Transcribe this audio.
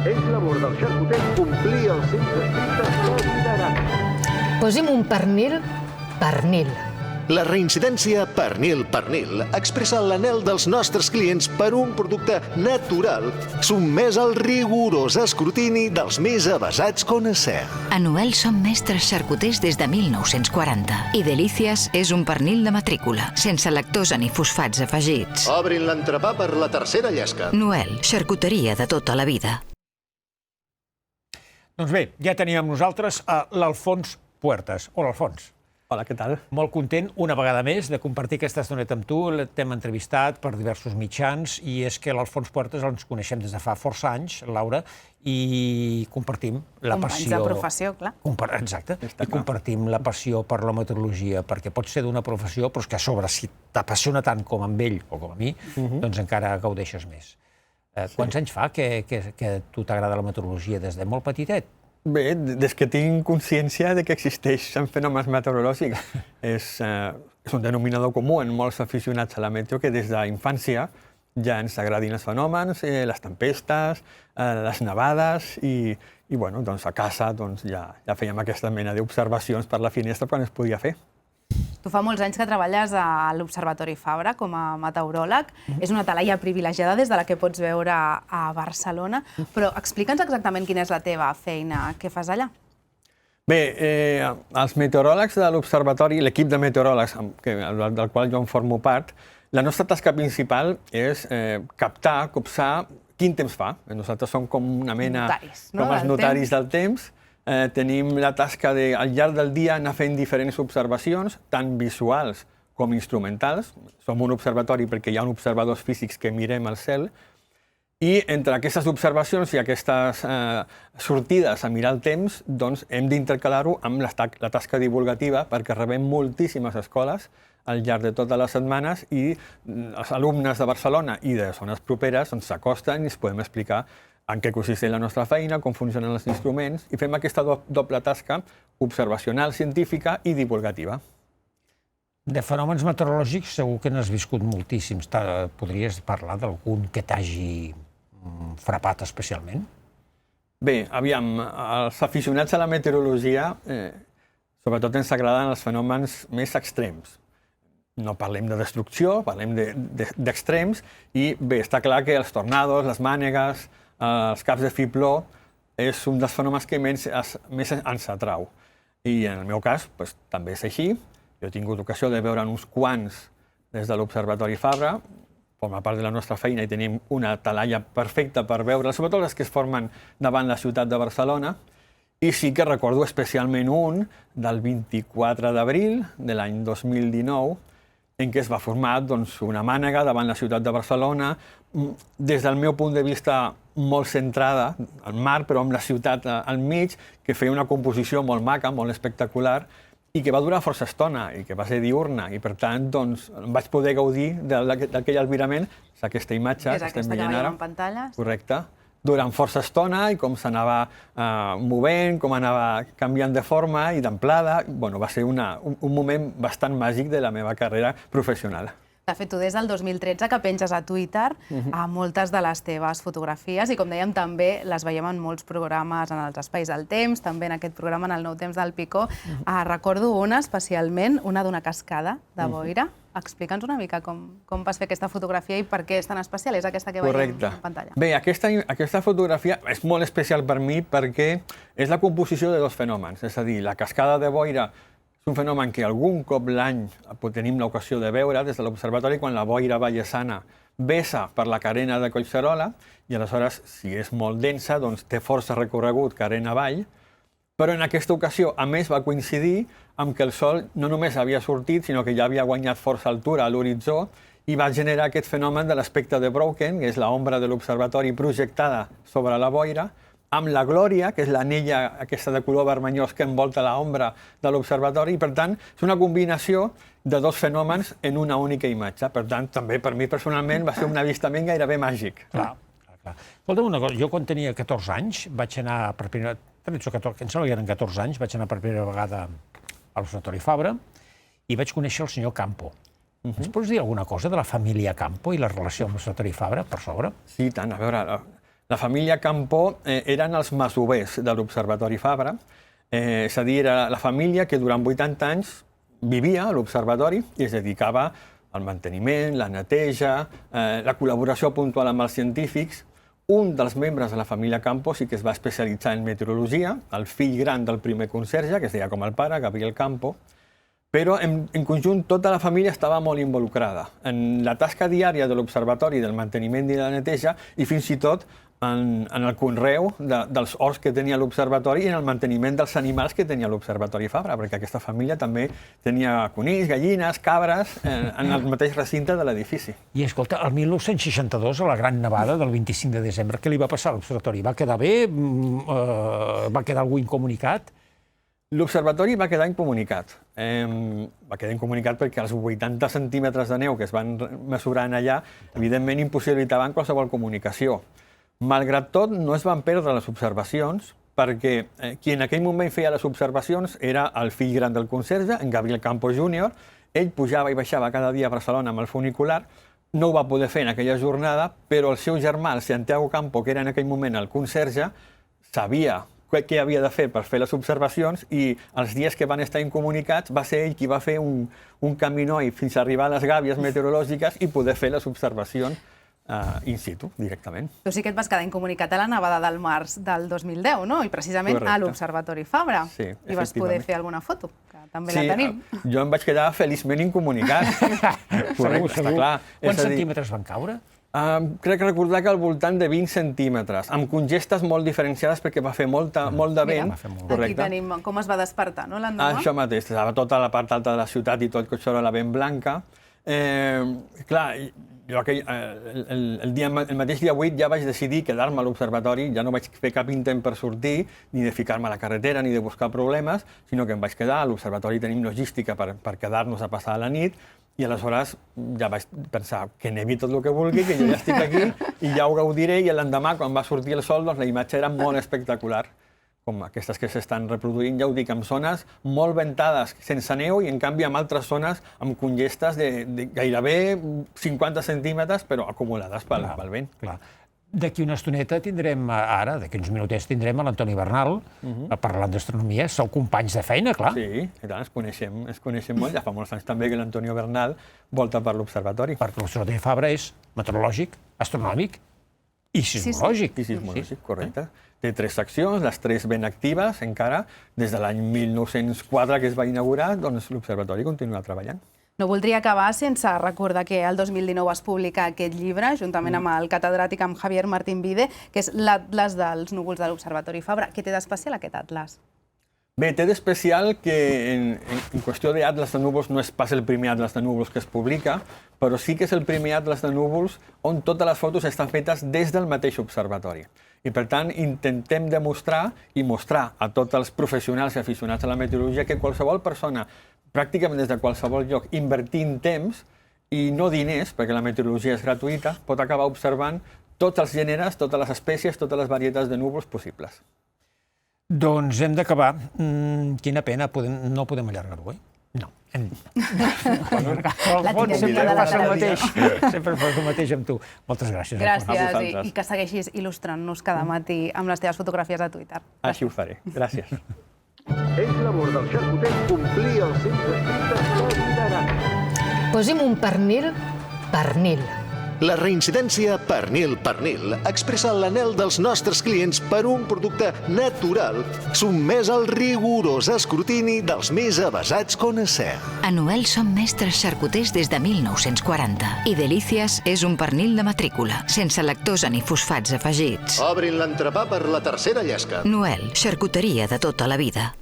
És labor del xarcuter complir els seus estrictes de lideratge. Posi'm un pernil, pernil. La reincidència Pernil expressa l'anhel dels nostres clients per un producte natural sotmès al rigorós escrutini dels més avesats conèixer. A Noel som mestres xarcuters des de 1940 i Delícies és un pernil de matrícula, sense lactosa ni fosfats afegits. Obrin l'entrepà per la tercera llesca. Noel, xarcuteria de tota la vida. Doncs bé, ja teníem amb nosaltres l'Alfons Puertas. Hola, Alfons. Hola, què tal? Molt content, una vegada més, de compartir aquesta estoneta amb tu. T'hem entrevistat per diversos mitjans i és que l'Alfons Puertas ens coneixem des de fa força anys, Laura, i compartim la passió... Companys de professió, clar. Exacte. I compartim la passió per la meteorologia, perquè pot ser d'una professió, però és que a sobre, si t'apassiona tant com amb ell o com a mi, doncs encara gaudeixes més. Quants anys fa que a tu t'agrada la meteorologia? Des de molt petitet? Bé, des que tinc consciència de que existeixen fenòmens meteorològics. És un denominador comú en molts aficionats a la meteo que des de la infància ja ens agradin els fenòmens, les tempestes, les nevades i bueno, doncs a casa ja fèiem aquesta mena d'observacions per la finestra quan es podia fer. Tu fa molts anys que treballes a l'Observatori Fabra com a meteoròleg. És una talaia privilegiada des de la que pots veure a Barcelona. Però explica'ns exactament quina és la teva feina. Què fas allà? Bé, els meteoròlegs de l'Observatori, l'equip de meteoròlegs del qual jo en formo part, la nostra tasca principal és captar, copsar quin temps fa. Nosaltres som com una mena... Com els notaris del temps. Tenim la tasca de, al llarg del dia, anar fent diferents observacions, tant visuals com instrumentals. Som un observatori perquè hi ha observadors físics que mirem el cel. I entre aquestes observacions i aquestes sortides a mirar el temps, doncs hem d'intercalar-ho amb la tasca divulgativa perquè rebem moltíssimes escoles al llarg de totes les setmanes i els alumnes de Barcelona i de zones properes s'acosten i ens podem explicar en què consisteix la nostra feina, com funcionen els instruments, i fem aquesta doble tasca observacional, científica i divulgativa. De fenòmens meteorològics segur que n'has viscut moltíssims. Podries parlar d'algun que t'hagi frapat especialment? Bé, aviam, els aficionats a la meteorologia sobretot ens agraden els fenòmens més extrems. No parlem de destrucció, parlem d'extrems, i bé, està clar que els tornados, les mànegues, els caps de fibló és un dels fenòmens que més ens atrau. I en el meu cas també és així. Jo he tingut ocasió de veure uns quants des de l'Observatori Fabra, forma part de la nostra feina i tenim una talaia perfecta per veure, sobretot les que es formen davant la ciutat de Barcelona. I sí que recordo especialment un del 24 d'abril de l'any 2019, en què es va formar una mànega davant la ciutat de Barcelona, des del meu punt de vista molt centrada al mar, però amb la ciutat al mig, que feia una composició molt maca, molt espectacular, i que va durar força estona, i que va ser diurna, i per tant vaig poder gaudir d'aquell albirament, aquesta imatge que estem veient ara. En pantalla. Correcte. Durant força estona i com s'anava movent, com anava canviant de forma i d'amplada. Va ser un moment bastant màgic de la meva carrera professional. De fet, tu des del 2013 que penges a Twitter a moltes de les teves fotografies i, com dèiem, també les veiem en molts programes en els Espais del Temps, també en aquest programa, en el Nou Temps del Picó. Recordo una especialment, una d'una cascada de boira. Explica'ns una mica com vas fer aquesta fotografia i per què és tan especial. És aquesta que veiem en pantalla. Bé, aquesta fotografia és molt especial per mi perquè és la composició de dos fenòmens. És a dir, la cascada de boira és un fenomen que algun cop l'any tenim l'ocasió de veure des de l'observatori quan la boira vallesana vessa per la carena de Collserola i aleshores, si és molt densa, doncs té força recorregut carena avall. Però en aquesta ocasió, a més, va coincidir amb que el sol no només havia sortit, sinó que ja havia guanyat força altura a l'horitzó i va generar aquest fenomen de l'espectre de Broken, que és l'ombra de l'observatori projectada sobre la boira, amb la glòria, que és l'anella aquesta de color vermellós que envolta l'ombra de l'observatori, i per tant és una combinació de dos fenòmens en una única imatge. Per tant, també per mi personalment va ser un avistament gairebé màgic. Clar. Escolta'm una cosa, jo quan tenia 14 anys vaig anar per primera... em sembla que eren 14 anys, vaig anar per primera vegada a l'Observatori Fabra i vaig conèixer el senyor Campo. Ens pots dir alguna cosa de la família Campo i la relació amb l'Observatori Fabra, per sobre? Sí, tant. A veure, La família Campó eren els masovers de l'Observatori Fabra, és a dir, era la família que durant 80 anys vivia a l'Observatori i es dedicava al manteniment, la neteja, la col·laboració puntual amb els científics. Un dels membres de la família Campo sí que es va especialitzar en meteorologia, el fill gran del primer conserge, que es deia com el pare, Gabriel Campo, però en conjunt tota la família estava molt involucrada en la tasca diària de l'observatori, del manteniment i de la neteja, i fins i tot en el conreu dels horts que tenia l'observatori i en el manteniment dels animals que tenia l'Observatori Fabra, perquè aquesta família també tenia conills, gallines, cabres, en el mateix recinte de l'edifici. I escolta, el 1962, a la gran nevada del 25 de desembre, què li va passar a l'observatori? Va quedar bé? Va quedar algú incomunicat? L'observatori va quedar incomunicat. Va quedar incomunicat perquè els 80 centímetres de neu que es van mesurar allà, evidentment impossibilitaven qualsevol comunicació. Malgrat tot, no es van perdre les observacions, perquè qui en aquell moment feia les observacions era el fill gran del conserge, en Gabriel Campo Júnior. Ell pujava i baixava cada dia a Barcelona amb el funicular. No ho va poder fer en aquella jornada, però el seu germà, el Santiago Campo, que era en aquell moment el conserge, sabia què havia de fer per fer les observacions i els dies que van estar incomunicats va ser ell qui va fer un caminoi fins a arribar a les gàbies meteorològiques i poder fer les observacions in situ, directament. Tu sí que et vas quedar incomunicat a la nevada del març del 2010, no? I precisament a l'Observatori Fabra. Sí, i vas poder fer alguna foto, que també la tenim. Sí, jo em vaig quedar feliçment incomunicat. Correcte, està clar. Quants centímetres van caure? Crec recordar que al voltant de 20 centímetres, amb congestes molt diferenciades perquè va fer molt de vent. Aquí tenim com es va despertar, no, l'endemà? Això mateix, estava tota la part alta de la ciutat i tot que això era la vent blanca. Clar, jo el mateix dia 8 ja vaig decidir quedar-me a l'observatori, ja no vaig fer cap intent per sortir, ni de ficar-me a la carretera, ni de buscar problemes, sinó que em vaig quedar. A l'observatori tenim logística per quedar-nos a passar la nit, i aleshores ja vaig pensar que nevi tot el que vulgui, que jo ja estic aquí i ja ho gaudiré, i l'endemà, quan va sortir el sol, doncs la imatge era molt espectacular, com aquestes que s'estan reproduint, ja ho dic, amb zones molt ventades sense neu i en canvi amb altres zones amb congestes de gairebé 50 centímetres, però acumulades pel vent. D'aquí una estoneta tindrem, ara, d'aquí uns minutets, tindrem l'Antoni Bernal parlant d'astronomia. Sou companys de feina, clar. Sí, i tant, ens coneixem molt. Ja fa molts anys també que l'Antonio Bernal volta per l'Observatori. Perquè l'Observatori Fabra és meteorològic, astronòmic i sismològic. I sismològic, correcte. Té 3 seccions, les 3 ben actives encara. Des de l'any 1904 que es va inaugurar, doncs l'Observatori continua treballant. No voldria acabar sense recordar que el 2019 es publica aquest llibre, juntament amb el catedràtic, amb Javier Martín Vide, que és l'Atlas dels núvols de l'Observatori Fabra. Què té d'especial aquest atlas? Bé, té d'especial que en qüestió d'atlas de núvols no és pas el primer atlas de núvols que es publica, però sí que és el primer atlas de núvols on totes les fotos estan fetes des del mateix observatori. I, per tant, intentem demostrar i mostrar a tots els professionals i aficionats a la meteorologia que qualsevol persona, pràcticament des de qualsevol lloc, invertint temps i no diners, perquè la meteorologia és gratuïta, pot acabar observant tots els gèneres, totes les espècies, totes les varietats de núvols possibles. Doncs hem d'acabar. Quina pena, no podem allargar-ho, oi? No. Sempre passa el mateix. Sempre passa el mateix amb tu. Moltes gràcies. Gràcies, i que segueixis il·lustrant-nos cada matí amb les teves fotografies a Twitter. Així ho faré. Gràcies. És labor del xarcuter complir els seus estrictes que liderat. Posi'm un pernil, pernil. La reincidència pernil expressa l'anhel dels nostres clients per un producte natural sotmès al rigorós escrutini dels més avesats coneixers. A Noel som mestres xarcuters des de 1940 i Delícies és un pernil de matrícula, sense lactosa ni fosfats afegits. Obrin l'entrepà per la tercera llesca. Noel, xarcuteria de tota la vida.